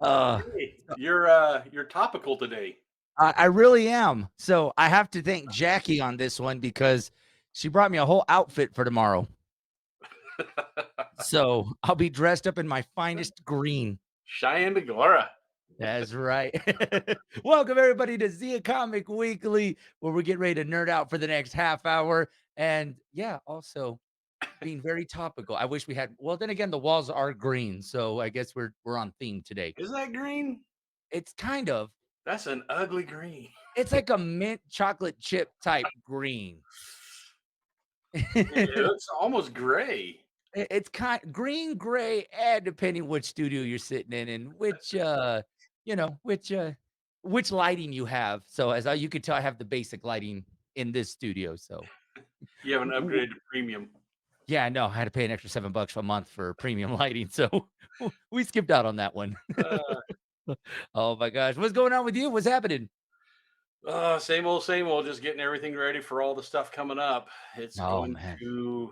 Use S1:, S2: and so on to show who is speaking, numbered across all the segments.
S1: Uh,
S2: Hey, you're topical today.
S1: I really am. So I have to thank Jackie on this one because she brought me a whole outfit for tomorrow. So I'll be dressed up in my finest green.
S2: Cheyenne Begora.
S1: That's right. Welcome everybody to Zia Comic Weekly, where we get ready to nerd out for the next half hour. And yeah, also being very topical. I wish we had. Well, then again, the walls are green, so I guess we're on theme today.
S2: Is that green?
S1: It's kind of.
S2: That's an ugly green.
S1: It's like a mint chocolate chip type green.
S2: It looks almost gray.
S1: It's kind green, gray, and depending which studio you're sitting in and which, you know, which lighting you have. So as you can tell, I have the basic lighting in this studio. So
S2: You haven't
S1: w- w-
S2: upgraded to premium.
S1: yeah, I know I had to pay an extra $7 a month for premium lighting. So we skipped out on that one.
S2: Uh,
S1: Oh my gosh. What's going on with you? What's happening?
S2: Same old, same old. Just getting everything ready for all the stuff coming up. It's
S1: Oh
S2: going
S1: man.
S2: to,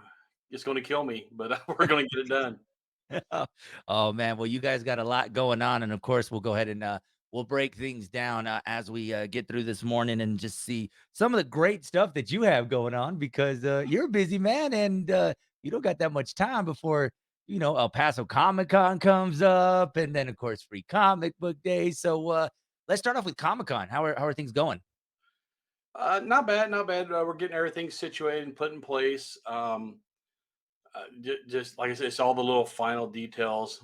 S2: it's going to kill me, but we're going to get it done.
S1: Oh man, well, you guys got a lot going on, and of course, we'll go ahead and we'll break things down as we get through this morning and just see some of the great stuff that you have going on because you're a busy man and you don't got that much time before El Paso Comic Con comes up, and then of course Free Comic Book Day. So let's start off with Comic Con. How are things going?
S2: Not bad, not bad. We're getting everything situated and put in place. Just like I said, it's all the little final details.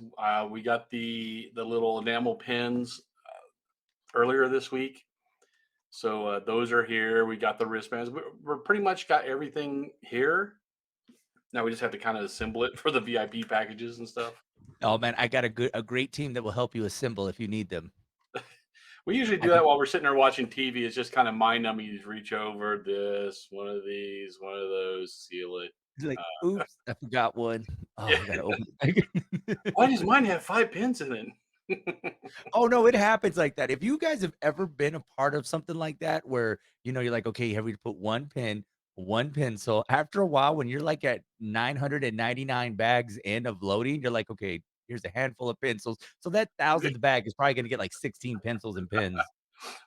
S2: We got the little enamel pins earlier this week, so those are here. We got the wristbands. We're pretty much got everything here. Now we just have to kind of assemble it for the VIP packages and stuff.
S1: Oh man, I got a great team that will help you assemble if you need them.
S2: We usually
S1: I
S2: do that
S1: think
S2: while we're sitting there watching TV. It's just kind of mind numbing. You just reach over this, one of these, one of those, seal it.
S1: like, oops, I forgot one. Oh,
S2: Yeah.
S1: I gotta open it.
S2: Why does mine have 5 pins in it?
S1: Oh, no, it happens like that. If you guys have ever been a part of something like that where, you're like, "Okay, you have to put 1 pen, 1 pencil." After a while, when you're, like, at 999 bags in of loading, you're like, "Okay, here's a handful of pencils." So that 1,000th bag is probably gonna get, like, 16 pencils and pens.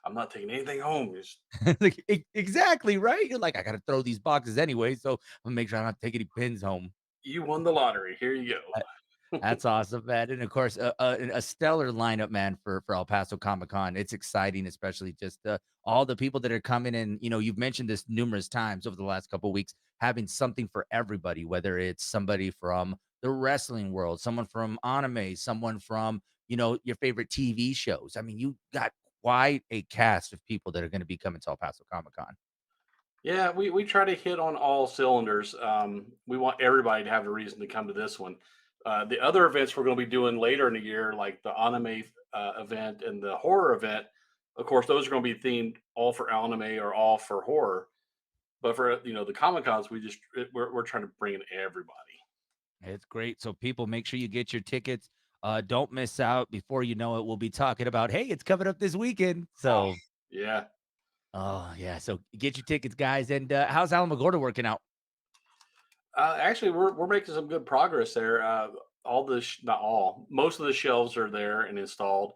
S2: I'm not taking anything home. Just
S1: Like, exactly, right? You're like, "I gotta throw these boxes anyway, so I'm gonna make sure I don't take any pens home."
S2: you won the lottery. Here you
S1: Uh,
S2: go.
S1: That's awesome, man, and of course, a stellar lineup, man, for El Paso Comic Con. It's exciting, especially just, all the people that are coming in. You've mentioned this numerous times over the last couple weeks, having something for everybody, whether it's somebody from the wrestling world, someone from anime, someone from, your favorite TV shows. I mean, you got quite a cast of people that are gonna be coming to El Paso Comic Con.
S2: Yeah, we try to hit on all cylinders. We want everybody to have a reason to come to this one. The other events we're going to be doing later in the year, like the anime event and the horror event, of course, those are going to be themed all for anime or all for horror. But for the Comic Cons, we're trying to bring in everybody.
S1: It's great. So people make sure you get your tickets. Don't miss out. Before you know it, we'll be talking about, hey, it's coming up this weekend.
S2: Oh,
S1: So,
S2: yeah.
S1: oh yeah. So get your tickets, guys. And how's alamogordo working out?
S2: Actually, we're making some good progress there. All the not all, most of the shelves are there and installed.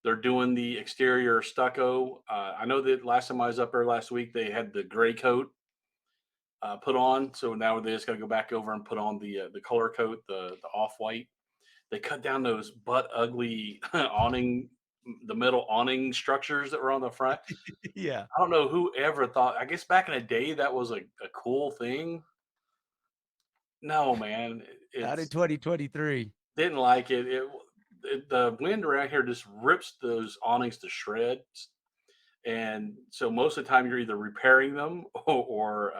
S2: They're doing the exterior stucco. I know that last time I was up there last week, they had the gray coat put on. So now they just got to go back over and put on the color coat, the off white. They cut down those butt ugly awning, the metal awning structures that were on the front.
S1: Yeah.
S2: I don't know who ever thought. I guess back in the day that was a cool thing. No, man,
S1: Not in
S2: it's
S1: 2023.
S2: didn't like it. The wind around here just rips those awnings to shreds, and so most of the time you're either repairing them or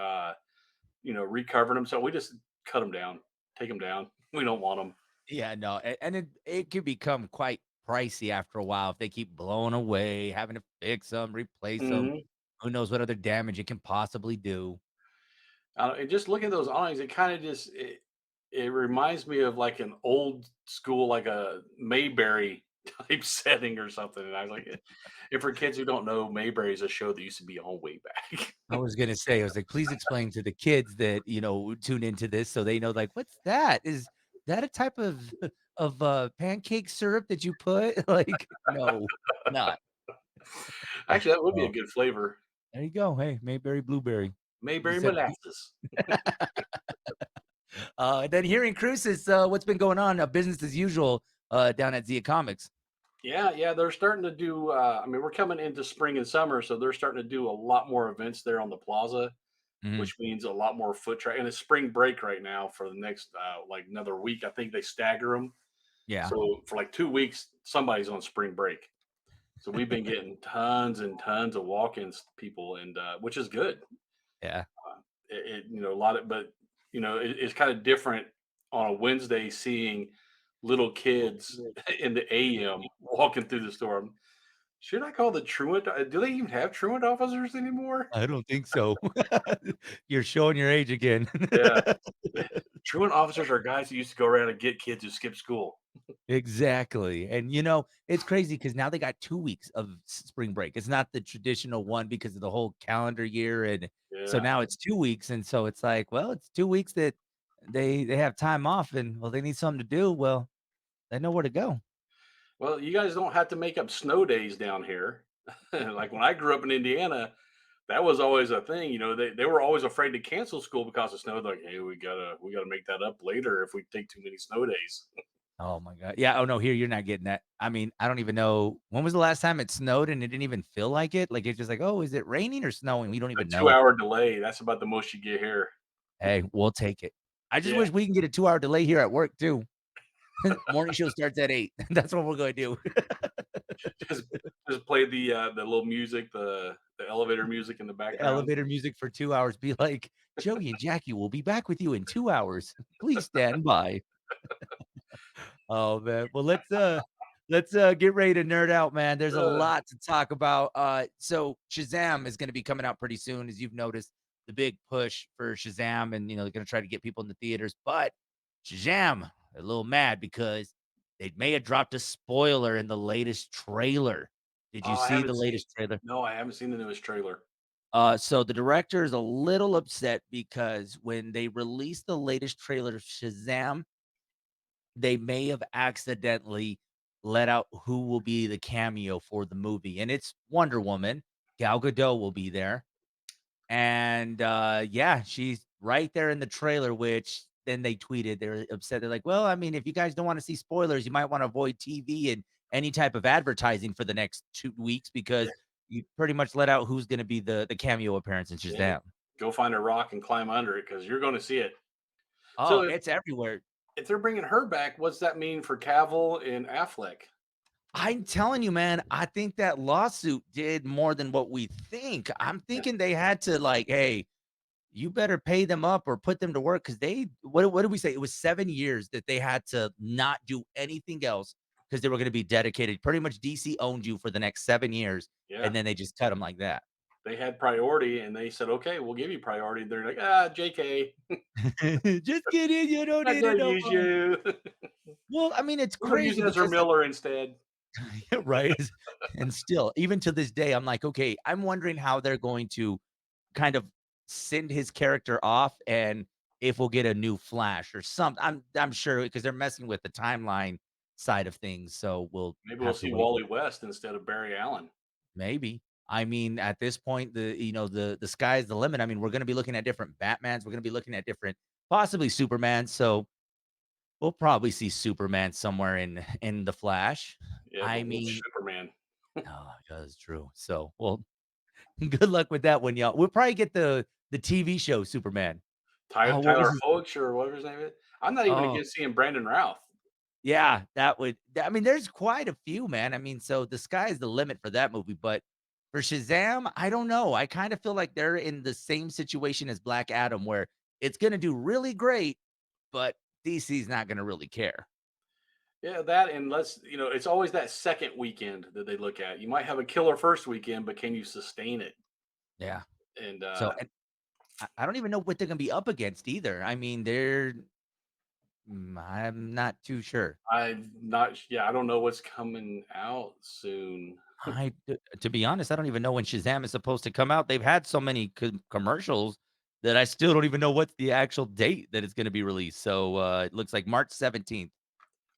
S2: recovering them. So we just cut them down, take them down. We don't want them.
S1: Yeah, no. And it can become quite pricey after a while if they keep blowing away, having to fix them, replace them.
S2: Mhm.
S1: Who knows what other damage it can possibly do.
S2: And just looking at those awnings, it kind of it reminds me of like an old school, like a Mayberry. type setting or something. And I was like, and for kids who don't know, Mayberry is a show that used to be on way back.
S1: I was gonna say, I was like, please explain to the kids that, tune into this so they know, like, "What's that? Is that a type of pancake syrup that you put?" Like, no, not.
S2: Actually, that would be a
S1: Oh,
S2: good flavor.
S1: there you go. Hey, Mayberry blueberry. You
S2: Mayberry
S1: said
S2: molasses.
S1: then here in Cruces, what's been going on? Business as usual, down at Zia Comics.
S2: Yeah, yeah, they're starting to do. I mean, we're coming into spring and summer, so they're starting to do a lot more events there on the plaza,
S1: Mhm.
S2: which means a lot more foot traffic. And it's spring break right now for the next like another week. I think they stagger them.
S1: Yeah,
S2: So for like 2 weeks, somebody's on spring break. So we've been getting tons and tons of walk-ins people, and which is good.
S1: yeah.
S2: A lot of, but it's kind of different on a Wednesday seeing little kids in the AM walking through the store. Should I call the truant? Do they even have truant officers anymore?
S1: I don't think so. You're showing your age again.
S2: Yeah, truant officers are guys who used to go around and get kids who skip school.
S1: Exactly, and, it's crazy because now they got 2 weeks of spring break. It's not the traditional one because of the whole calendar year, and so
S2: Yeah.
S1: now it's 2 weeks, and so it's like, well, it's 2 weeks that they have time off and, well, they need something to do. Well, they know where to go.
S2: Well, you guys don't have to make up snow days down here. Like when I grew up in Indiana, that was always a thing. They were always afraid to cancel school because of snow. Like, hey, we gotta make that up later if we take too many snow days.
S1: Oh my god. Yeah, oh, no, here, you're not getting that. I mean, I don't even know when was the last time it snowed and it didn't even feel like it? Like, it's just like, "Oh, is it raining or snowing?" We don't
S2: A
S1: even know.
S2: 2 hour delay, that's about the most you get here.
S1: Hey, we'll take it. I just
S2: Yeah,
S1: wish we can get a 2-hour delay here at work too. Morning show starts at 8. That's what we're gonna do.
S2: just just play the little music, the elevator music in the background.
S1: Elevator music for 2 hours, be like, "Joey and Jackie will be back with you in 2 hours. Please stand by." Oh, man. Well, let's get ready to nerd out, man. There's a
S2: Uh,
S1: lot to talk about. So Shazam is gonna be coming out pretty soon, as you've noticed, the big push for Shazam, and, they're gonna try to get people in the theaters, but Shazam, a little mad because they may have dropped a spoiler in the latest trailer. Did you
S2: oh, I
S1: see the
S2: haven't seen.
S1: latest trailer?
S2: No, I haven't seen the newest trailer.
S1: So the director is a little upset because when they released the latest trailer of Shazam, they may have accidentally let out who will be the cameo for the movie, and it's Wonder Woman. Gal Gadot will be there, and, yeah, she's right there in the trailer, which then they tweeted, they're upset, they're like, "Well, I mean, if you guys don't wanna see spoilers, you might wanna avoid TV and any type of advertising for the next 2 weeks
S2: Yeah,
S1: because you pretty much let out who's gonna be the cameo appearance in
S2: yeah.
S1: Shazam."
S2: Go find a rock and climb under it because you're going to see it.
S1: Oh,
S2: So
S1: it's everywhere.
S2: if they're bringing her back, what's that mean for Cavill and Affleck?
S1: I'm telling you, man, I think that lawsuit did more than what we think. I'm thinking they had to like, "Hey, you better pay them up or put them to work because they what did we say? It was 7 years that they had to not do anything else because they were gonna be dedicated. Pretty much DC owned you for the next 7 years,
S2: Yeah,
S1: and then they just cut them like that.
S2: they had priority and they said, okay, we'll give you priority. They're like, JK,
S1: Just kidding, you don't
S2: not
S1: need it
S2: going to
S1: no
S2: use
S1: more.
S2: you.
S1: Well, I mean, it's
S2: We're going to use
S1: crazy
S2: Ezra
S1: because, like
S2: Miller instead.
S1: right? And still, even to this day, I'm like, "Okay, I'm wondering how they're going to kind of send his character off and if we'll get a new Flash or something. I'm sure because they're messing with the timeline side of things, so we'll
S2: Maybe we'll
S1: have to
S2: see
S1: wait.
S2: Wally West instead of Barry Allen.
S1: Maybe. I mean, at this point, the sky's the limit. I mean, we're gonna be looking at different Batmans, we're gonna be looking at different possibly Superman, so we'll probably see Superman somewhere in the Flash.
S2: Yeah,
S1: I
S2: but
S1: mean,
S2: which Superman?
S1: oh, that's true. So, well, good luck with that one, y'all. We'll probably get the TV show Superman. Oh, what was
S2: Tyler
S1: his
S2: Hoech or whatever his name is. I'm not even
S1: oh,
S2: against seeing Brandon Routh.
S1: yeah, that would I mean, there's quite a few, man. I mean, so the sky is the limit for that movie, but for Shazam, I don't know. I kind of feel like they're in the same situation as Black Adam, where it's gonna do really great, but DC's not gonna really care.
S2: Yeah, that and it's always that second weekend that they look at. You might have a killer first weekend, but can you sustain it?
S1: Yeah.
S2: And
S1: So, and I don't even know what they're gonna be up against either. I mean, they're I'm not too sure.
S2: I'm not yeah, I don't know what's coming out soon.
S1: To be honest, I don't even know when Shazam is supposed to come out. They've had so many commercials that I still don't even know what's the actual date that it's gonna be released. So, it looks like March 17th.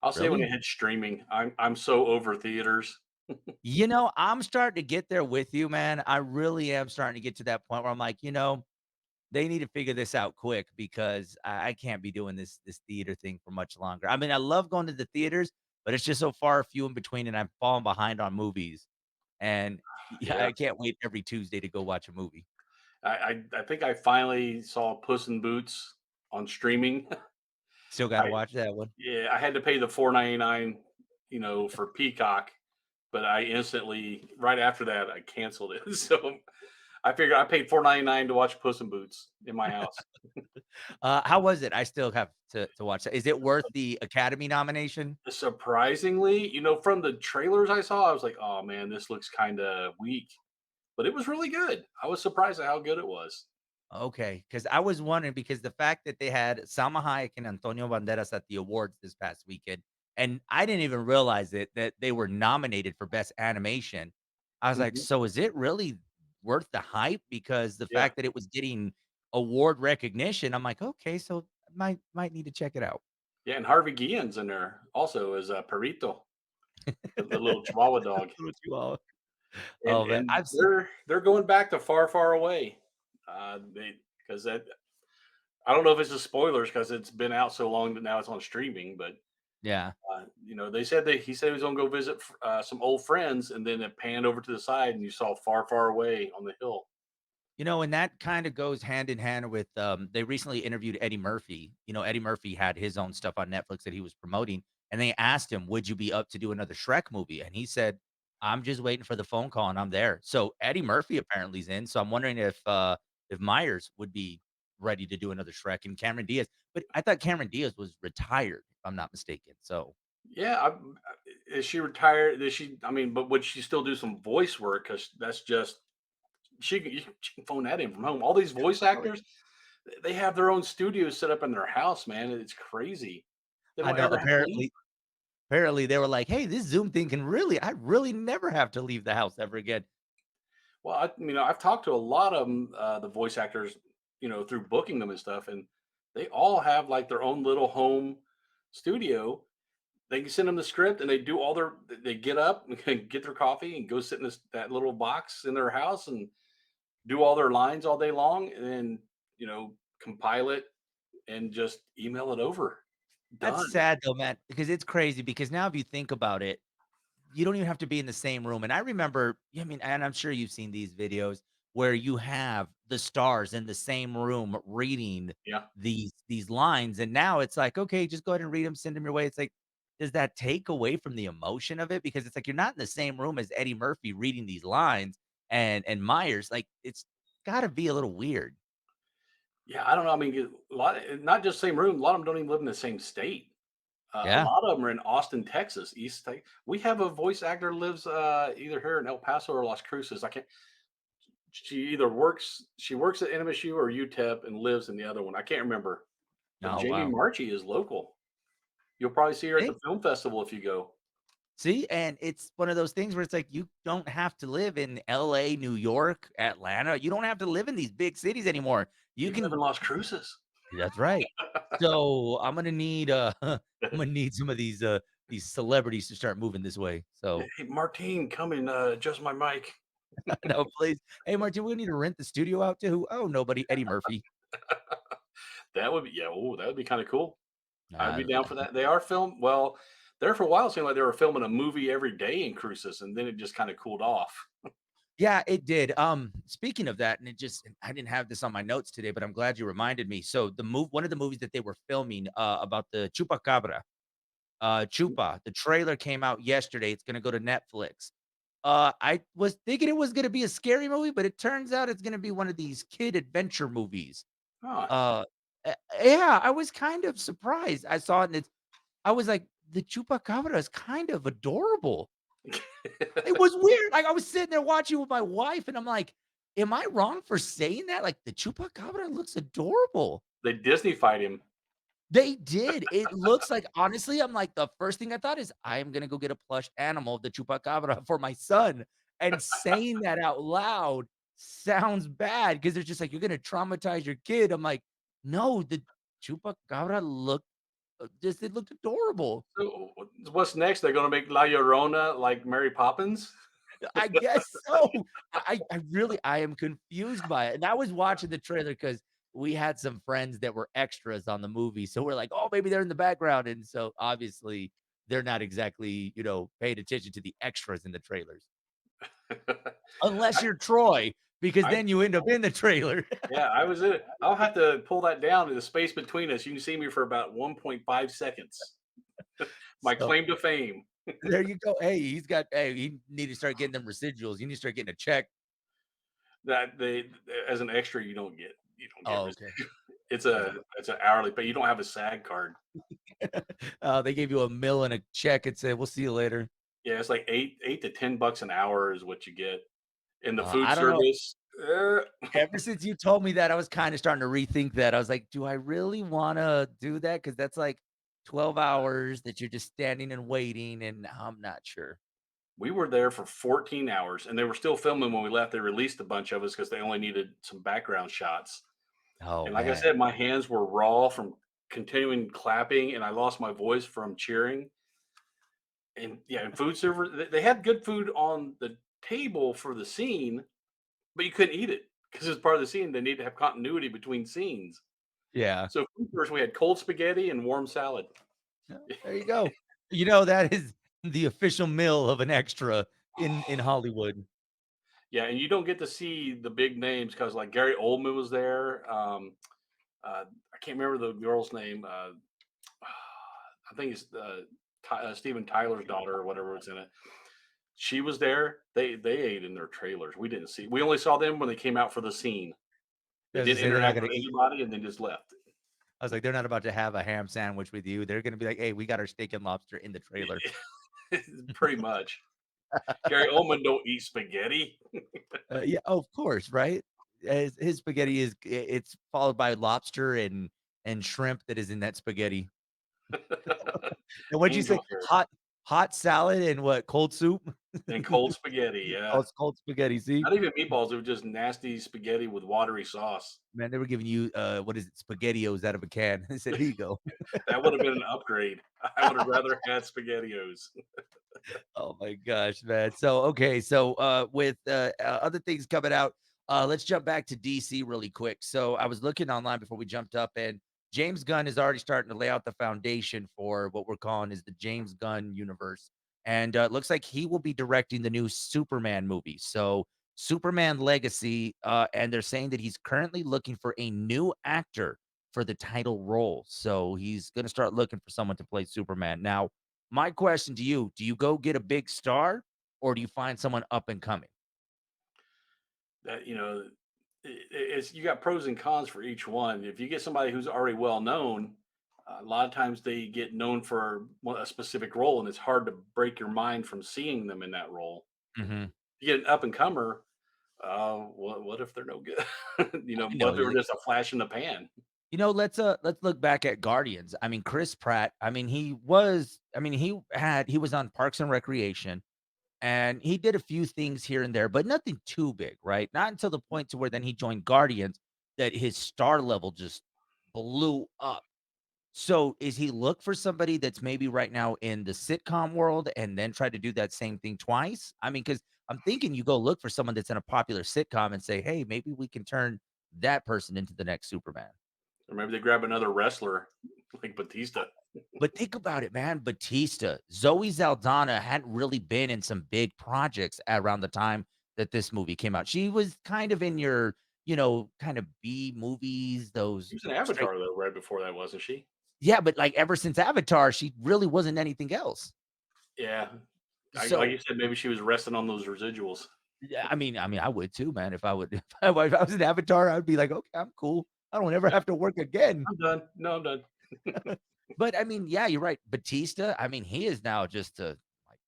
S2: I'll say when
S1: Really?
S2: it hits streaming. I'm so over theaters.
S1: I'm starting to get there with you, man. I really am starting to get to that point where I'm like, they need to figure this out quick because I can't be doing this theater thing for much longer. I mean, I love going to the theaters, but it's just so far few in between, and I'm falling behind on movies. And yeah,
S2: Yeah.
S1: I can't wait every Tuesday to go watch a movie.
S2: I think I finally saw Puss in Boots on streaming.
S1: Still got to
S2: I
S1: watch that one.
S2: yeah, I had to pay the 4.99, for Peacock, but I instantly right after that I canceled it. So I figured I paid 4.99 to watch Puss in Boots in my house.
S1: How was it? I still have to watch that. Is it worth the Academy nomination?
S2: Surprisingly, from the trailers I saw, I was like, "Oh man, this looks kind of weak," but it was really good. I was surprised at how good it was.
S1: Okay, because I was wondering because the fact that they had Salma Hayek and Antonio Banderas at the awards this past weekend, and I didn't even realize it that they were nominated for best animation. I was like,
S2: Mhm.
S1: so is it really worth the hype? Because the
S2: Yeah,
S1: fact that it was getting award recognition, I'm like, okay, so I might need to check it out.
S2: yeah, and Harvey Guillen's in there also as a Perito, the little Chihuahua dog.
S1: Little too all.
S2: and
S1: Oh man,
S2: and
S1: I've seen.
S2: they're going back to far, far away. They because that I don't know if it's just spoilers because it's been out so long that now it's on streaming. But
S1: Yeah.
S2: they said that he said he was going to go visit some old friends, and then it panned over to the side, and you saw far, far away on the hill.
S1: And that kinda goes hand in hand with, they recently interviewed Eddie Murphy. Eddie Murphy had his own stuff on Netflix that he was promoting, and they asked him, "Would you be up to do another Shrek movie?" And he said, "I'm just waiting for the phone call and I'm there." So Eddie Murphy apparently is in, so I'm wondering if Myers would be ready to do another Shrek and Cameron Diaz. But I thought Cameron Diaz was retired, if I'm not mistaken. So
S2: Yeah, is she retired? Is she? I mean, but would she still do some voice work? Because that's just she can phone that in from home. All these voice
S1: Really?
S2: actors, they have their own studios set up in their house, man. It's crazy. They
S1: I
S2: don't
S1: know
S2: ever have to leave.
S1: apparently they were like, "Hey, this Zoom thing can I really never have to leave the house ever again."
S2: Well, I've talked to a lot of them, the voice actors, through booking them and stuff, and they all have like their own little home studio. They can send them the script, and they do all their. They get up and get their coffee and go sit in that little box in their house and do all their lines all day long, and then compile it and just email it over.
S1: That's
S2: Done.
S1: sad though, man, because it's crazy because now if you think about it, you don't even have to be in the same room, and I remember I mean, and I'm sure you've seen these videos where you have the stars in the same room reading
S2: Yeah.
S1: these lines, and now it's like, "Okay, just go ahead and read them, send them your way." It's like, does that take away from the emotion of it? Because it's like you're not in the same room as Eddie Murphy reading these lines and Myers, like, it's gotta be a little weird.
S2: Yeah, I don't know. I mean, a lot, not just same room. A lot of them don't even live in the same state. A
S1: Yeah.
S2: lot of them are in Austin, Texas, East Texas. We have a voice actor lives either here in El Paso or Las Cruces. I can't. She works at NMSU or UTEP and lives in the other one. I can't remember. But
S1: Oh,
S2: Jamie
S1: wow.
S2: Marchi is local. You'll probably see her at the
S1: See?
S2: film festival if you go.
S1: See, and it's one of those things where it's like you don't have to live in LA, New York, Atlanta. You don't have to live in these big cities anymore. You
S2: You can live in
S1: can
S2: Las Cruces.
S1: That's right. So, I'm gonna need, I'm gonna need some of these celebrities to start moving this way. So,
S2: Hey, Martine, come and adjust my mic.
S1: no, please. "Hey, Martin, we need to rent the studio out to who?" "Oh, nobody, Eddie Murphy."
S2: That would be yeah. Oh, that would be kind of cool. I'd be
S1: Uh,
S2: down for that. They are film. Well, there for a while it seemed like they were filming a movie every day in Cruces, and then it just kind of cooled off.
S1: yeah, it did. Speaking of that, and I didn't have this on my notes today, but I'm glad you reminded me. So, one of the movies that they were filming, about the Chupacabra. Chupa. The trailer came out yesterday. It's gonna go to Netflix. I was thinking it was gonna be a scary movie, but it turns out it's gonna be one of these kid adventure movies.
S2: Oh,
S1: Uh, yeah, I was kind of surprised. I saw it and I was like, the Chupacabra is kind of adorable. It was weird. Like I was sitting there watching with my wife, and I'm like, am I wrong for saying that? Like the Chupacabra looks adorable.
S2: they Disney fight him.
S1: They did. It looks like honestly, I'm like, the first thing I thought is, "I am gonna go get a plush animal, the Chupacabra, for my son," and saying that out loud sounds bad because it's just like, "You're gonna traumatize your kid." I'm like, "No, the Chupacabra looked, just it looked adorable."
S2: So, what's next? They're gonna make La Llorona like Mary Poppins?
S1: I guess so. I really I am confused by it, and I was watching the trailer because we had some friends that were extras on the movie, so we're like, "Oh, maybe they're in the background," and so, obviously, they're not exactly, paying attention to the extras in the trailers. Unless
S2: I
S1: you're Troy, because
S2: I
S1: then you end up in the trailer.
S2: yeah, I was in it. I'll have to pull that down in the space between us. You can see me for about 1.5 seconds. My
S1: So,
S2: claim to fame.
S1: there you go. Hey, you need to start getting them residuals. You need to start getting a check.
S2: That they as an extra, you don't get
S1: Oh,
S2: res
S1: okay.
S2: it's
S1: I was
S2: a
S1: like,
S2: it's a hourly pay. You don't have a SAG card.
S1: they gave you a mill and a check and said, "We'll see you later."
S2: Yeah, it's like 8 to $10 an hour is what you get. In the food
S1: I don't know.
S2: service,
S1: Ever since you told me that, I was kinda starting to rethink that. I was like, "Do I really wanna do that? Because that's like 12 hours that you're just standing and waiting, and I'm not sure."
S2: we were there for 14 hours, and they were still filming when we left. They released a bunch of us because they only needed some background shots.
S1: Oh,
S2: And like I
S1: man.
S2: said, my hands were raw from continuing clapping, and I lost my voice from cheering. And yeah, and food server, they had good food on the table for the scene, but you couldn't eat it because it's part of the scene. They need to have continuity between scenes.
S1: Yeah.
S2: So food first, we had cold spaghetti and warm salad.
S1: Yeah, there you go. That is the official meal of an extra in Hollywood.
S2: Yeah, and you don't get to see the big names because like Gary Oldman was there. I can't remember the girl's name. I think it's Steven Tyler's daughter or whatever was in it. She was there. They ate in their trailers. We didn't see. We only saw them when they came out for the scene. They
S1: As I
S2: didn't
S1: say, they're not
S2: interact
S1: gonna
S2: with
S1: eat.
S2: anybody and then just left.
S1: I was like, "They're not about to have a ham sandwich with you. They're gonna be like, 'Hey, we got our steak and lobster in the trailer.'"
S2: Pretty much. Gary Oldman don't eat spaghetti.
S1: Yeah, oh, of course, right? His spaghetti is it's followed by lobster and shrimp that is in that spaghetti. And what'd you say?
S2: Angel hair
S1: Hot salad and what, cold soup?
S2: and cold spaghetti.
S1: Oh,
S2: Yeah,
S1: it's cold spaghetti, see?
S2: not even meatballs. It was just nasty spaghetti with watery sauce.
S1: Man, they were giving you, what is it, SpaghettiOs out of a can. They said, "Here you go."
S2: That would have been an upgrade. I would have rather had spaghettios.
S1: Oh my gosh, man. So, okay, so, with, other things coming out, let's jump back to DC really quick. So, I was looking online before we jumped up, and James Gunn is already starting to lay out the foundation for what we're calling is the James Gunn universe, and, it looks like he will be directing the new Superman movie. So, Superman Legacy, and they're saying that he's currently looking for a new actor for the title role. So, he's gonna start looking for someone to play Superman. Now, my question to you, do you go get a big star or do you find someone up and coming?
S2: That it's you got pros and cons for each one. If you get somebody who's already well known, a lot of times they get known for a specific role, and it's hard to break your mind from seeing them in that role.
S1: Mhm.
S2: You get an up and comer. What if they're no good?
S1: I
S2: What
S1: know
S2: if they were
S1: you
S2: just a flash in the pan?
S1: let's look back at Guardians. I mean, Chris Pratt, he was on Parks and Recreation, and he did a few things here and there, but nothing too big, right? Not until the point to where then he joined Guardians that his star level just blew up. So, is he look for somebody that's maybe right now in the sitcom world and then try to do that same thing twice? I mean, because 'cause I'm thinking you go look for someone that's in a popular sitcom and say, "Hey, maybe we can turn that person into the next Superman."
S2: Or maybe they grab another wrestler like Batista.
S1: But think about it, man, Batista, Zoe Saldana hadn't really been in some big projects around the time that this movie came out. She was kind of in your, kind of B movies,
S2: He
S1: those
S2: was an
S1: straight.
S2: Avatar though, right before that, wasn't she?
S1: Yeah, but, like, ever since Avatar, she really wasn't anything else.
S2: Yeah. Like
S1: So,
S2: you said, maybe she was resting on those residuals.
S1: yeah, I would too, man. If I would if I was an Avatar, I'd be like, "Okay, I'm cool. I don't ever
S2: Yeah,
S1: have to work again."
S2: I'm done. No, I'm done.
S1: But, I mean, yeah, you're right. Batista, I mean, he is now just my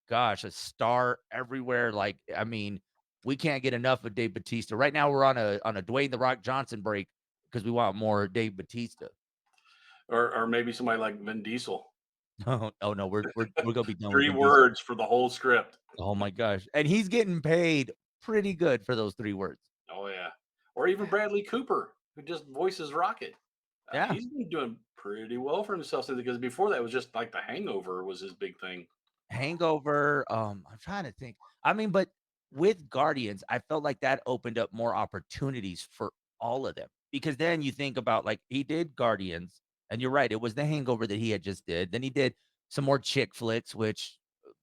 S1: gosh, a star everywhere. Like, I mean, we can't get enough of Dave Batista. Right now, we're on a Dwayne The Rock Johnson break because we want more Dave Batista.
S2: or maybe somebody like Vin Diesel.
S1: Oh, oh no, we're gonna be done with
S2: 3
S1: Vin Diesel.
S2: words for the whole script.
S1: Oh my gosh, and he's getting paid pretty good for those 3 words.
S2: Oh, yeah. Or even Bradley Cooper, who just voices Rocket.
S1: Yeah.
S2: He's been doing pretty well for himself since because before that it was just like The Hangover was his big thing.
S1: Hangover, I'm trying to think. I mean, but with Guardians, I felt like that opened up more opportunities for all of them, because then you think about, like, he did Guardians, and you're right, it was The Hangover that he had just did. Then he did some more chick flicks, which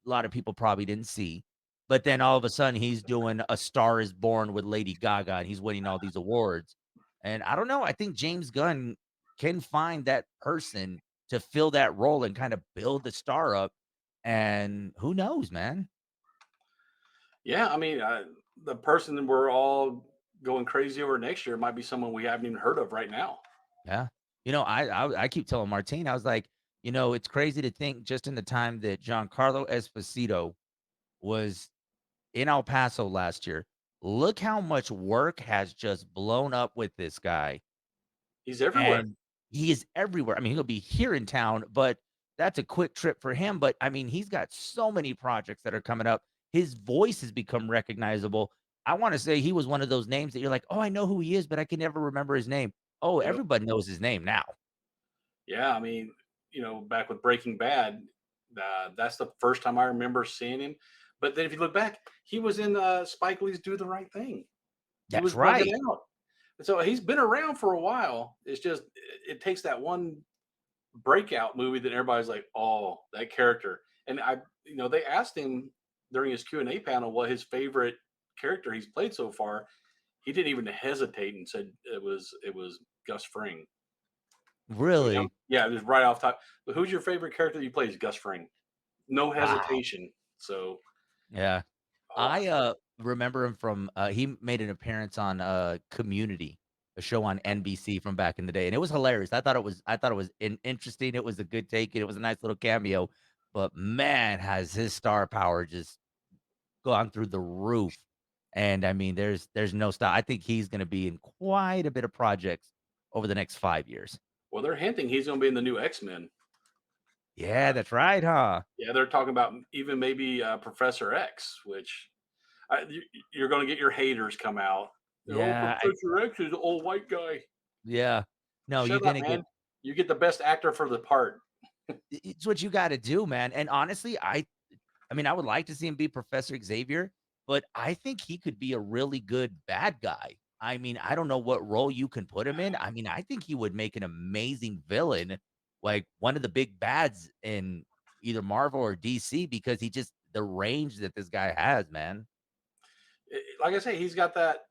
S1: a lot of people probably didn't see. But then all of a sudden, he's doing A Star Is Born with Lady Gaga, and he's winning all these awards. And I don't know, I think James Gunn can find that person to fill that role and kinda build the star up, and who knows, man?
S2: Yeah, I mean, the person that we're all going crazy over next year might be someone we haven't even heard of right now.
S1: Yeah. I keep telling Martine, I was like, it's crazy to think just in the time that Giancarlo Esposito was in El Paso last year, look how much work has just blown up with this guy.
S2: He's everywhere.
S1: And he is everywhere. I mean, he'll be here in town, but that's a quick trip for him. But I mean, he's got so many projects that are coming up. His voice has become recognizable. I want to say he was one of those names that you're like, oh, I know who he is, but I can never remember his name. Oh,
S2: Yep.
S1: everybody knows his name now.
S2: Yeah, I mean, back with Breaking Bad, that's the first time I remember seeing him. But then if you look back, he was in Spike Lee's Do the Right Thing. He
S1: That's
S2: was bugging
S1: right.
S2: out. So he's been around for a while. It's just it takes that one breakout movie that everybody's like, "Oh, that character." And they asked him during his Q&A panel what his favorite character he's played so far. He didn't even hesitate and said it was Gus Fring. I mean,
S1: Really?
S2: yeah, just right off top. But who's your favorite character that you play? Is Gus Fring. No
S1: Wow.
S2: hesitation. So,
S1: Yeah.
S2: oh,
S1: I remember him from he made an appearance on Community, a show on NBC from back in the day, and it was hilarious. I thought it was interesting. It was a good take, and it was a nice little cameo. But man, has his star power just gone through the roof. And I mean, there's no stop. I think he's gonna be in quite a bit of projects over the next 5 years.
S2: well, they're hinting he's going to be in the new X-Men.
S1: Yeah, that's right, huh?
S2: Yeah, they're talking about even maybe Professor X, which you're going to get your haters come out. Oh,
S1: Yeah,
S2: Professor X is an old white guy.
S1: yeah. No, you're
S2: Shut up,
S1: gonna get
S2: man. You get the best actor for the part.
S1: it's what you gotta do, man. And honestly, I mean, I would like to see him be Professor Xavier, but I think he could be a really good bad guy. I mean, I don't know what role you can put him in. I mean, I think he would make an amazing villain, like one of the big bads in either Marvel or DC, because he just the range that this guy has, man.
S2: Like I say, he's got that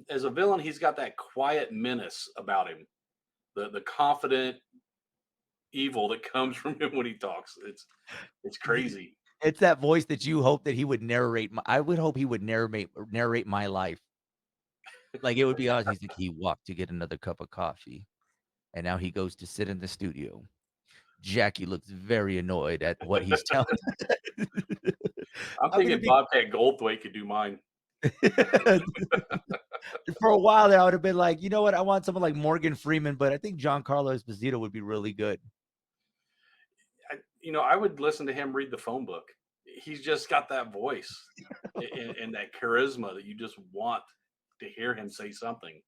S2: as a villain. He's got that quiet menace about him. The confident evil that comes from him when he talks. It's
S1: Y
S2: crazy.
S1: it's that voice that you hope that he would narrate my I would hope he would narrate my life. Like, it would be us. He's like, "He walked to get another cup of coffee, and now he goes to sit in the studio." Jackie looks very annoyed at what he's telling.
S2: I'm
S1: I'm gonna
S2: thinking
S1: be
S2: Bobcat Goldthwait could do mine.
S1: for a while there, I would have been like, "You know what? I want someone like Morgan Freeman," but I think Giancarlo Esposito would be really good.
S2: I would listen to him read the phone book. He's just got that voice and that charisma that you just want to hear him say something.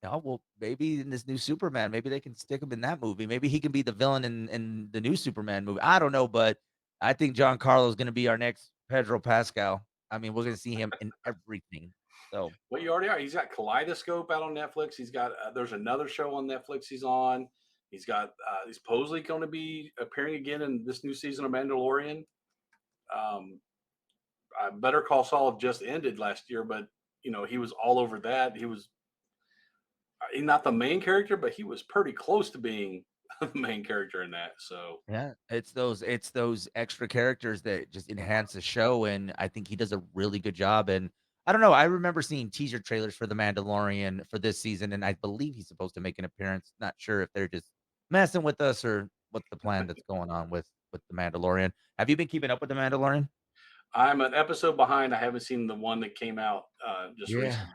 S1: Oh, well, maybe in this new Superman, maybe they can stick him in that movie. Maybe he can be the villain in the new Superman movie. I don't know, but I think Giancarlo is gonna be our next Pedro Pascal. I mean, we're gonna see him in everything. So,
S2: Well, you already are. He's got Kaleidoscope out on Netflix. He's got there's another show on Netflix he's on. He's supposedly going to be appearing again in this new season of Mandalorian. Um, Better Call Saul just ended last year, but he was all over that. He's not the main character, but he was pretty close to being the main character in that. So
S1: yeah, it's those extra characters that just enhance the show, and I think he does a really good job. And I don't know, I remember seeing teaser trailers for The Mandalorian for this season, and I believe he's supposed to make an appearance. Not sure if they're just messing with us or what's the plan that's going on with The Mandalorian. Have you been keeping up with The Mandalorian?
S2: I'm an episode behind. I haven't seen the one that came out just
S1: Yeah.
S2: recently.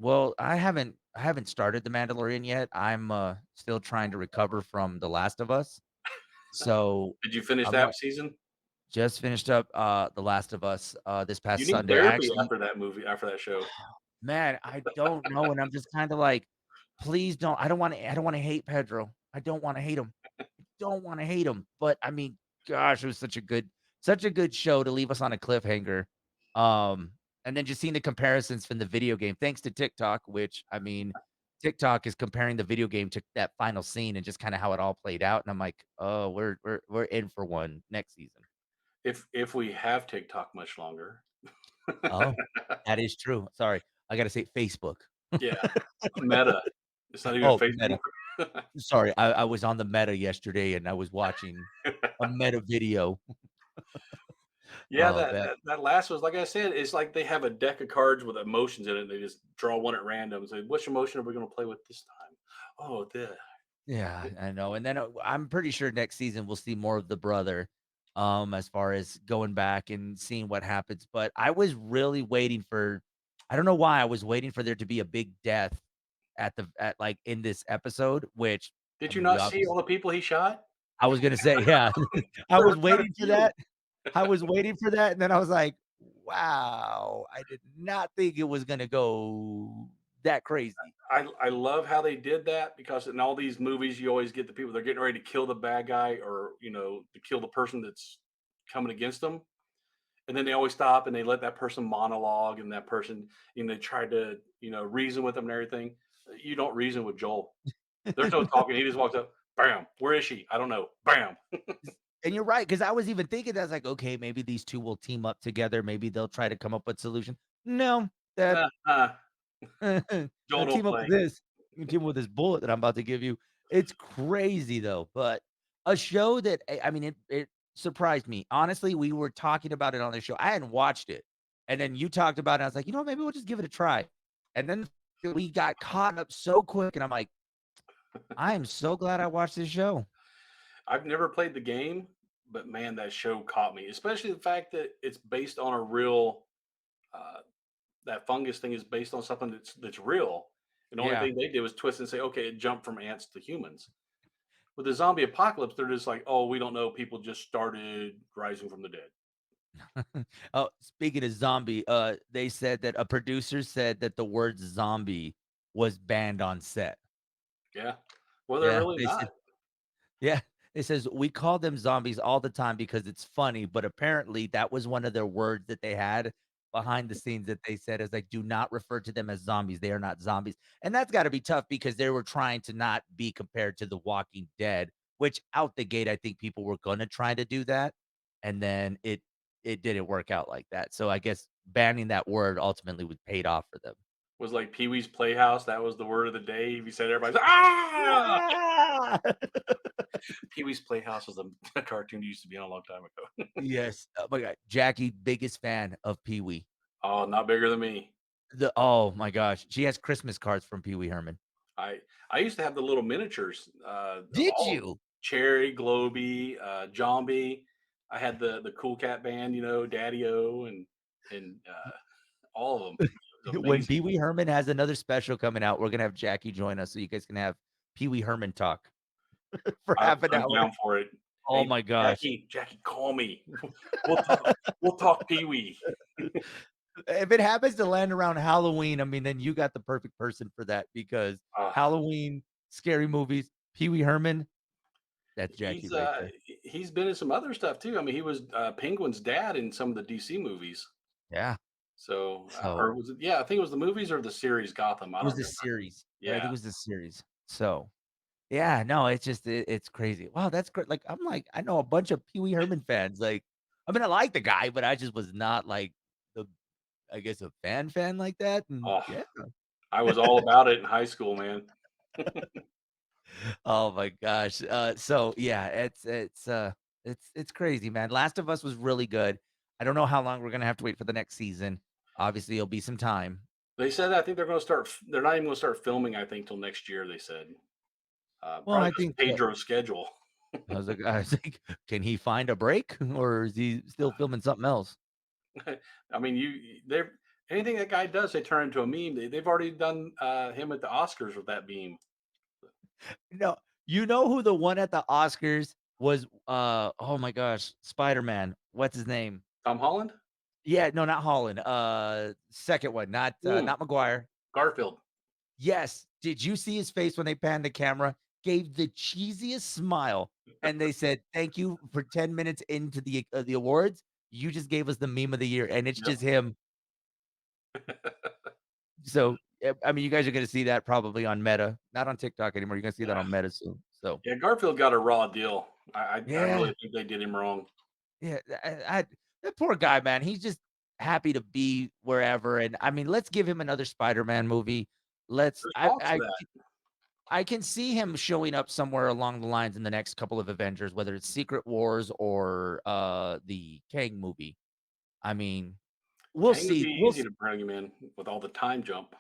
S1: Well, I haven't started The Mandalorian yet. I'm, still trying to recover from The Last of Us. So,
S2: Did you finish
S1: I'm wa
S2: that season?
S1: just finished up, The Last of Us, this
S2: You
S1: past
S2: need
S1: Sunday. I
S2: therapy
S1: actually
S2: after that movie, after that show.
S1: man, I don't know, and I'm just kinda like, "Please don't." I don't wanna hate Pedro. I don't wanna hate him. Don't wanna hate him, but, I mean, gosh, it was such a good show to leave us on a cliffhanger. And then just seeing the comparisons from the video game, thanks to TikTok, which, I mean, TikTok is comparing the video game to that final scene and just kinda how it all played out, and I'm like, "Oh, we're in for one next season."
S2: If we have TikTok much longer.
S1: Oh, that is true. Sorry, I gotta say Facebook.
S2: Yeah, Meta. It's not even
S1: Oh,
S2: Facebook.
S1: Meta. Sorry, I was on the Meta yesterday, and I was watching a Meta video.
S2: Yeah,
S1: Oh,
S2: that
S1: man.
S2: that that last was like I said, it's like they have a deck of cards with emotions in it, they just draw one at random, say, "Which emotion are we gonna play with this time?" "Oh, this."
S1: Yeah, I know, and then, I'm pretty sure next season we'll see more of the brother, as far as going back and seeing what happens, but I was really waiting for I don't know why I was waiting for there to be a big death like, in this episode, which, I
S2: Did you
S1: mean, we
S2: not see all
S1: obviously
S2: the people he shot?
S1: I was gonna say, yeah. I
S2: There were
S1: was
S2: quite a
S1: waiting for
S2: few.
S1: that. I was waiting for that, and then I was like, "Wow, I did not think it was gonna go that crazy."
S2: I love how they did that because in all these movies, you always get the people they're getting ready to kill the bad guy or, to kill the person that's coming against them. And then they always stop and they let that person monologue and that person, they try to, reason with them and everything. You don't reason with Joel. There's no talking. He just walks up, bam. Where is she? I don't know. Bam.
S1: And you're right, because I was even thinking that I was like, "Okay, maybe these 2 will team up together, maybe they'll try to come up with solution." No, that
S2: Uh, Joel
S1: "Gonna
S2: don't
S1: team up with
S2: play.
S1: this. You can team up with this bullet that I'm about to give you." It's crazy though, but a show that I mean, it surprised me. Honestly, we were talking about it on the show. I hadn't watched it, and then you talked about it, I was like, "You know what, maybe we'll just give it a try." And then we got caught up so quick, and I'm like, "I am so glad I watched this show."
S2: I've never played the game, but man, that show caught me, especially the fact that it's based on a real, uh, that fungus thing is based on something that's real. And the only
S1: Yeah.
S2: thing they did was twist and say, okay, it jumped from ants to humans. With the zombie apocalypse, they're just like, oh, we don't know. People just started rising from the dead.
S1: Oh, speaking of zombie, they said that a producer said that the word zombie was banned on set.
S2: Yeah. Well, they're
S1: Yeah,
S2: really
S1: they
S2: not.
S1: said yeah, it says, "We call them zombies all the time because it's funny," but apparently that was one of their words that they had behind the scenes that they said is like, "Do not refer to them as zombies, they are not zombies." And that's gotta be tough because they were trying to not be compared to The Walking Dead, which out the gate, I think people were gonna try to do that, and then it didn't work out like that. So I guess banning that word ultimately was paid off for them.
S2: Was like Pee Wee's Playhouse. That was the word of the day. If you said everybody's like, ah,
S1: Ah!
S2: Pee Wee's Playhouse was a cartoon that used to be on a long time ago.
S1: Yes. Oh my god. Jackie, biggest fan of Pee-wee.
S2: Oh, not bigger than me.
S1: Oh my gosh. She has Christmas cards from Pee-wee Herman.
S2: I used to have the little miniatures, of
S1: Did
S2: all
S1: you?
S2: Cherry, Globy, Jombie. I had the Cool Cat Band, Daddy O, and all of them. It was
S1: When
S2: amazing.
S1: Pee-wee Herman has another special coming out, we're gonna have Jackie join us so you guys can have Pee-wee Herman talk for half an
S2: I'm
S1: hour.
S2: down for it.
S1: Oh
S2: Hey,
S1: my gosh.
S2: Jackie, call me. We'll talk Pee Wee.
S1: If it happens to land around Halloween, I mean, then you got the perfect person for that because
S2: Uh,
S1: Halloween, scary movies, Pee-wee Herman, that's Jackie
S2: he's
S1: right there.
S2: he's been in some other stuff too. I mean, he was Penguin's dad in some of the DC movies.
S1: Yeah.
S2: So,
S1: So
S2: or was it? Yeah, I think it was the movies or the series Gotham. I
S1: it
S2: don't
S1: was a
S2: remember.
S1: series. I think
S2: Yeah,
S1: it was a series. So yeah, no, it's just it's crazy. Wow, that's great. Like, I'm like, I know a bunch of Pee Wee Herman fans. Like, I mean, I like the guy, but I just was not like the, I guess, a fan like that. And
S2: oh,
S1: yeah.
S2: I was all about it in high school, man.
S1: Oh my gosh. So yeah, it's crazy, man. Last of Us was really good. I don't know how long we're gonna have to wait for the next season. Obviously, it'll be some time.
S2: They said I think they're going to start. They're not even going to start filming. I think till next year. They said
S1: Well,
S2: probably
S1: I
S2: because
S1: think
S2: Pedro's schedule.
S1: I was like, can he find a break or is he still filming something else?
S2: I mean, they're anything that guy does, they turn into a meme. They've already done him at the Oscars with that meme.
S1: No, you know who the one at the Oscars was, oh my gosh, Spider-Man. What's his name?
S2: Tom Holland,
S1: Yeah, no, not Holland, second one,
S2: mm,
S1: not Maguire.
S2: Garfield.
S1: Yes. Did you see his face when they panned the camera? Gave the cheesiest smile, and they said, "Thank you for 10 minutes into the awards. You just gave us the meme of the year," and it's
S2: Yep.
S1: just him. So, I mean, you guys are gonna see that probably on Meta, not on TikTok anymore. You're gonna see that
S2: Yeah.
S1: on Meta soon. So,
S2: Yeah, Garfield got a raw deal. I
S1: yeah,
S2: really think they did him wrong.
S1: yeah, that poor guy, man. He's just happy to be wherever, and I mean, let's give him another Spider-Man movie. Let's
S2: There's talks of that.
S1: I can see him showing up somewhere along the lines in the next couple of Avengers, whether it's Secret Wars or, the Kang movie. I mean, we'll
S2: Kang would
S1: see.
S2: be
S1: We'll
S2: easy
S1: s
S2: to bring him in with all the time jump.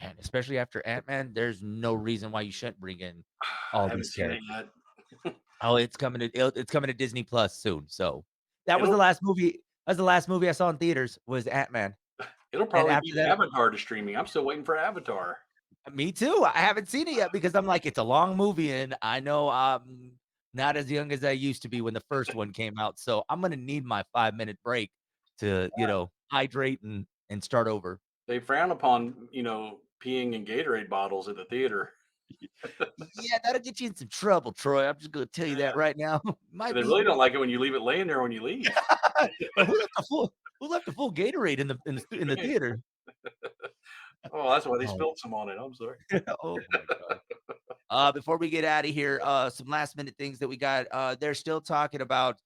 S1: Man, especially after Ant-Man, there's no reason why you shouldn't bring in
S2: I
S1: all
S2: haven't
S1: these
S2: seen it
S1: characters.
S2: yet.
S1: Oh, it's coming to Disney Plus soon, so that was the
S2: It'll
S1: last movie that's the last movie I saw in theaters was Ant-Man,
S2: it'll
S1: and
S2: probably
S1: after
S2: beat
S1: that
S2: Avatar to streaming. I'm still waiting for Avatar.
S1: me too, I haven't seen it yet because I'm like, it's a long movie, and I know I'm not as young as I used to be when the first one came out, so I'm gonna need my 5-minute break to, hydrate and start over.
S2: They frown upon, peeing in Gatorade bottles at the theater.
S1: Yeah, that'll get you in some trouble, Troy, I'm just gonna tell you that
S2: Yeah,
S1: right now.
S2: and
S1: Might
S2: they
S1: be
S2: really don't like it when you leave it laying there when you leave.
S1: Well, who left a full Gatorade in the theater?
S2: Oh, that's why they
S1: Oh.
S2: spilled some on it. I'm sorry.
S1: Oh my god. Before we get out of here, some last minute things that we got. They're still talking about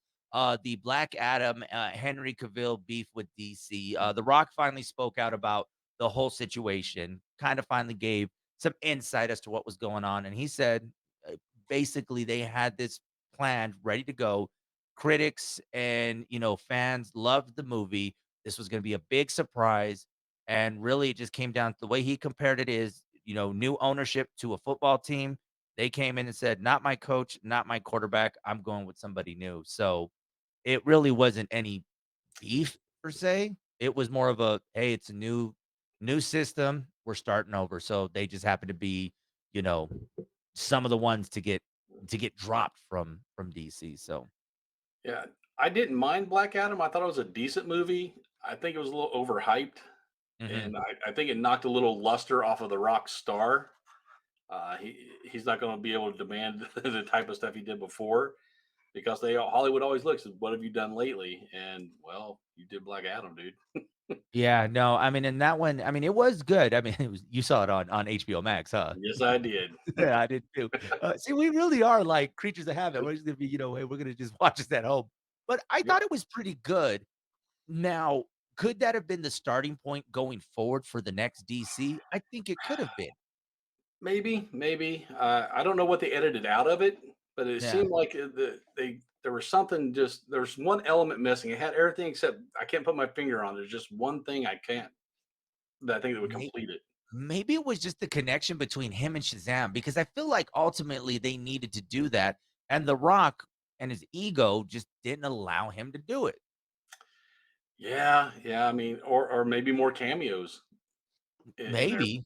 S1: the Black Adam, Henry Cavill beef with DC. The Rock finally spoke out about the whole situation, kind of finally gave some insight as to what was going on. And he said basically they had this planned, ready to go. Critics and fans loved the movie. This was going to be a big surprise. And really, it just came down to the way he compared it is, new ownership to a football team. They came in and said, not my coach, not my quarterback. I'm going with somebody new. So it really wasn't any beef per se. It was more of a, hey, it's a new system. We're starting over. So they just happen to be, you know, some of the ones to get dropped from DC. So
S2: Yeah, I didn't mind Black Adam. I thought it was a decent movie. I think it was a little overhyped,
S1: mhm.
S2: and I think it knocked a little luster off of the Rock star. He's not going to be able to demand the type of stuff he did before because Hollywood always looks at what have you done lately, and well, you did Black Adam, dude.
S1: Yeah, no, I mean, in that one, I mean, it was good. I mean, it was you saw it on HBO Max, huh?
S2: Yes, I did.
S1: Yeah, I did too. See, we really are like creatures of habit. We're just gonna be, hey, we're gonna just watch this at home. But I
S2: Yep.
S1: thought it was pretty good. Now, could that have been the starting point going forward for the next DC? I think it could have been.
S2: Maybe. I don't know what they edited out of it, but it
S1: Yeah,
S2: seemed like there was something just there's one element missing. It had everything except I can't put my finger on. There's just one thing I can't that I think that would
S1: may
S2: complete it.
S1: maybe it was just the connection between him and Shazam because I feel like ultimately they needed to do that, and The Rock and his ego just didn't allow him to do it.
S2: Yeah. I mean, or maybe more cameos in there.
S1: Maybe.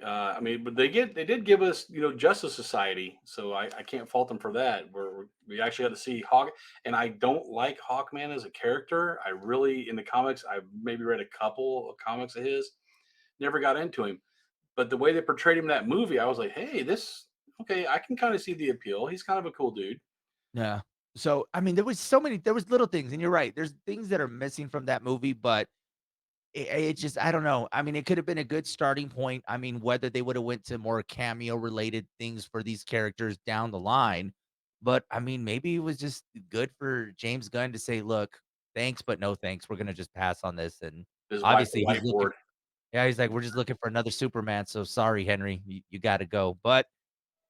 S2: I mean, but they did give us Justice Society, so I can't fault them for that. Where we actually had to see Hawk, and I don't like Hawkman as a character. I really in the comics I've maybe read a couple of comics of his, never got into him. But the way they portrayed him in that movie, I was like, hey, this okay. I can kind of see the appeal. He's kind of a cool dude.
S1: Yeah. So, I mean, there was little things, and you're right. There's things that are missing from that movie, but it just I don't know. I mean, it could have been a good starting point. I mean, whether they would have went to more cameo related things for these characters down the line, but I mean, maybe it was just good for James Gunn to say, "Look, thanks, but no thanks. We're gonna just pass on this." And
S2: Just wipe the
S1: obviously,
S2: whiteboard.
S1: he's like, "We're just looking for another Superman. So sorry, Henry, you got to go." But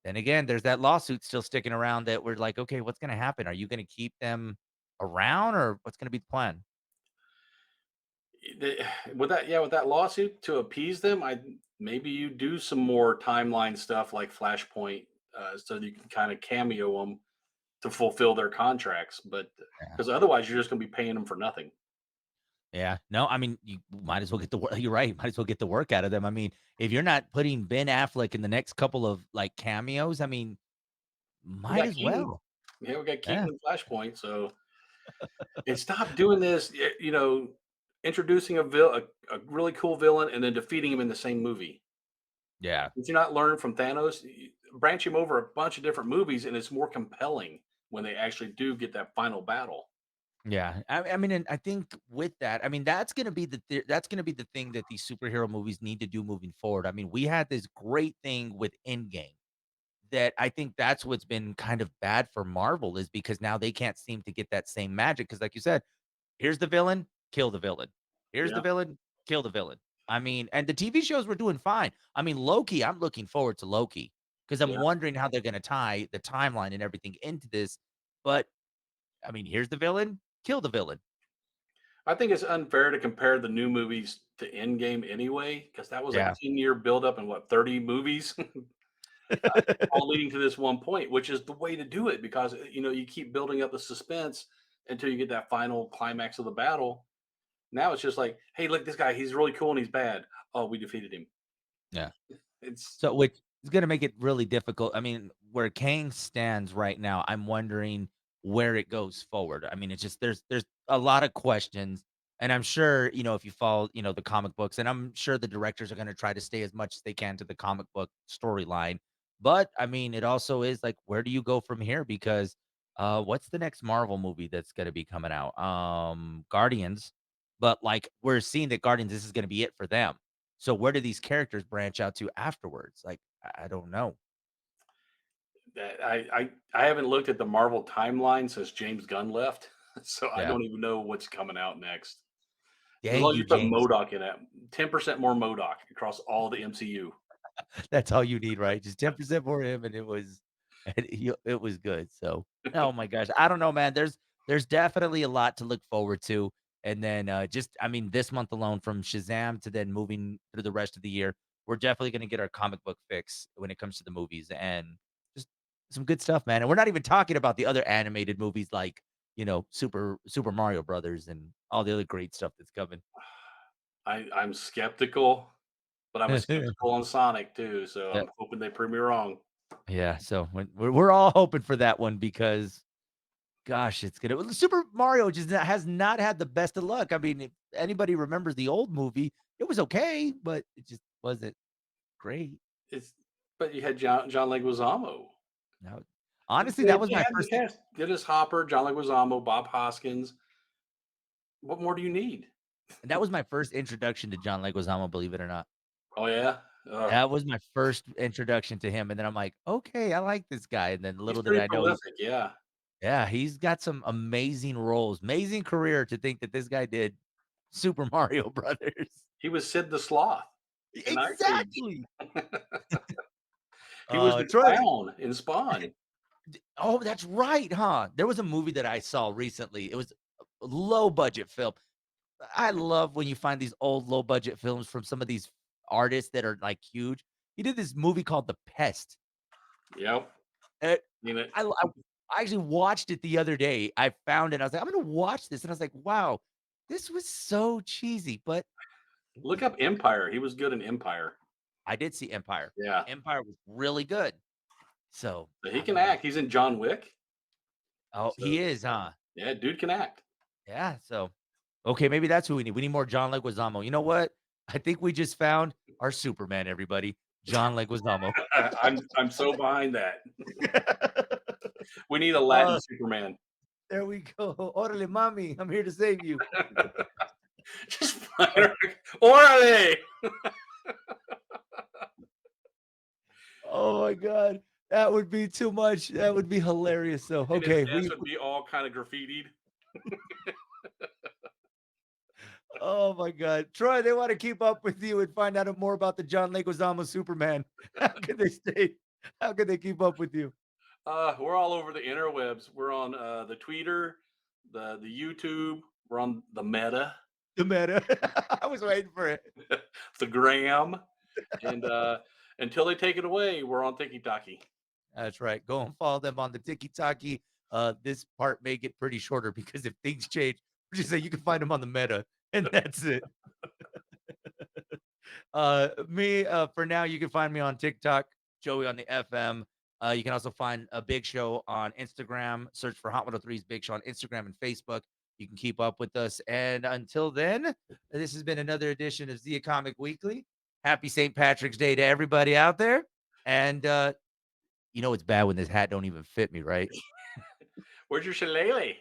S1: then again, there's that lawsuit still sticking around that we're like, okay, what's gonna happen? Are you gonna keep them around or what's gonna be the plan?
S2: They- with that lawsuit to appease them, I maybe you do some more timeline stuff like Flashpoint, so that you can kind of cameo them to fulfill their contracts. But
S1: Yeah.
S2: because otherwise, you're just going to be paying them for nothing.
S1: Yeah. No, I mean, you might as well get the work. You're right. Might as well get the work out of them. I mean, if you're not putting Ben Affleck in the next couple of like cameos, I mean,
S2: We
S1: might
S2: got
S1: as
S2: Keaton.
S1: well.
S2: Yeah, we got
S1: Yeah.
S2: Keaton and Flashpoint. So and stop doing this. Introducing a really cool villain and then defeating him in the same movie.
S1: Yeah.
S2: Did you not learn from Thanos? Branch him over a bunch of different movies, and it's more compelling when they actually do get that final battle.
S1: Yeah, I mean, and I think with that, I mean, that's gonna be that's gonna be the thing that these superhero movies need to do moving forward. I mean, we had this great thing with Endgame that I think that's what's been kind of bad for Marvel is because now they can't seem to get that same magic. Because, like you said, here's the villain, kill the villain. Here's the
S2: Yeah,
S1: villain, kill the villain. I mean, and the TV shows were doing fine. I mean, Loki, I'm looking forward to Loki because I'm
S2: yeah.
S1: wondering how they're gonna tie the timeline and everything into this. But I mean, here's the villain, kill the villain.
S2: I think it's unfair to compare the new movies to Endgame anyway, because that was a
S1: Yeah.
S2: 10-year buildup and what 30 movies, all leading to this one point, which is the way to do it because you keep building up the suspense until you get that final climax of the battle. Now it's just like, hey, look, this guy, he's really cool and he's bad. Oh, we defeated him.
S1: Yeah.
S2: It's
S1: So, which is gonna make it really difficult. I mean, where Kang stands right now, I'm wondering where it goes forward. I mean, it's just there's a lot of questions, and I'm sure, if you follow, the comic books, and I'm sure the directors are gonna try to stay as much as they can to the comic book storyline. But, I mean, it also is like, where do you go from here? Because, what's the next Marvel movie that's gonna be coming out? Guardians, but, like, we're seeing that Guardians, this is gonna be it for them. So where do these characters branch out to afterwards? Like, I don't know.
S2: I haven't looked at the Marvel timeline since James Gunn left, so I
S1: Yeah.
S2: don't even know what's coming out next. As
S1: Dang
S2: long as
S1: you,
S2: you put
S1: James.
S2: Modoc in it, 10% more Modoc across all the MCU.
S1: That's all you need, right? Just 10% for him, and it was good. So, oh my gosh. I don't know, man. There's definitely a lot to look forward to. And then just I mean, this month alone from Shazam to then moving through the rest of the year, we're definitely gonna get our comic book fix when it comes to the movies and just some good stuff, man. And we're not even talking about the other animated movies like, Super Mario Brothers and all the other great stuff that's coming.
S2: I'm skeptical, but I'm a skeptical on Sonic too, so I'm hoping they prove me wrong.
S1: Yeah, so we're all hoping for that one because, gosh, it's gonna well, Super Mario just has not had the best of luck. I mean, if anybody remembers the old movie, it was okay, but it just wasn't great.
S2: It's but you had John Leguizamo.
S1: No, honestly,
S2: They
S1: that was
S2: they
S1: my
S2: had the
S1: first
S2: cast. Dennis Hopper, John Leguizamo, Bob Hoskins. What more do you need?
S1: that was my first introduction to John Leguizamo, believe it or not.
S2: Oh, yeah?
S1: That was my first introduction to him, and then I'm like, "Okay, I like this guy," and then
S2: He's
S1: little did
S2: pretty
S1: I know he
S2: prolific, yeah.
S1: yeah, he's got some amazing roles, amazing career to think that this guy did Super Mario Brothers.
S2: He was Sid the Sloth in Ice Age.
S1: Exactly.
S2: He was the
S1: Troy
S2: clown in Spawn.
S1: oh, that's right, huh? There was a movie that I saw recently. It was a low budget film. I love when you find these old low budget films from some of these artists that are, like, huge. He did this movie called The Pest.
S2: Yep.
S1: Uh,
S2: You know,
S1: I actually watched it the other day. I found it, I was like, "I'm gonna watch this," and I was like, "Wow, this was so cheesy," but it
S2: look
S1: was
S2: up
S1: good.
S2: Empire. He was good in Empire.
S1: I did see Empire.
S2: Yeah.
S1: Empire was really good. So,
S2: But he
S1: I
S2: can
S1: mean
S2: act. He's in John Wick.
S1: oh,
S2: So,
S1: he is, huh?
S2: yeah, dude can act.
S1: Yeah, so okay, maybe that's who we need. We need more John Leguizamo. You know what? I think we just found our Superman, everybody. John Leguizamo.
S2: I'm so behind that. We need a Latin
S1: Uh,
S2: Superman.
S1: there we go. Orale, mami, I'm here to save you.
S2: Just flying around. Orale!
S1: Oh my god. That would be too much. That would be hilarious. So,
S2: And his
S1: okay,
S2: desk would be all kind of graffitied.
S1: oh my god. Troy, they want to keep up with you and find out more about the John Leguizamo Superman. How can they stay? How can they keep up with you?
S2: We're all over the interwebs. We're on the Twitter, the YouTube. We're on the Meta,
S1: The meta. I was waiting for it.
S2: the Gram, and until they take it away, we're on TikTok.
S1: That's right. Go and follow them on the Tiki-Taki. This part may get pretty shorter because if things change, just say you can find them on the meta. and that's it. Me, for now, you can find me on TikTok, Joey on the FM. You can also find a Big Show on Instagram. Search for Hot 103's Big Show on Instagram and Facebook. You can keep up with us. And until then, this has been another edition of Zia Comic Weekly. Happy St. Patrick's Day to everybody out there. And you know it's bad when this hat don't even fit me, right?
S2: Where's your shillelagh?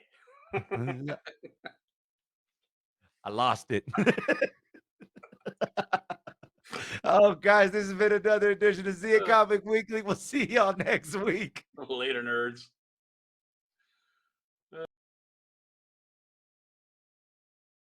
S1: I lost it. Oh, guys, this has been another edition of Zia
S2: Uh,
S1: Comic Weekly. We'll see y'all next week.
S2: Later, nerds.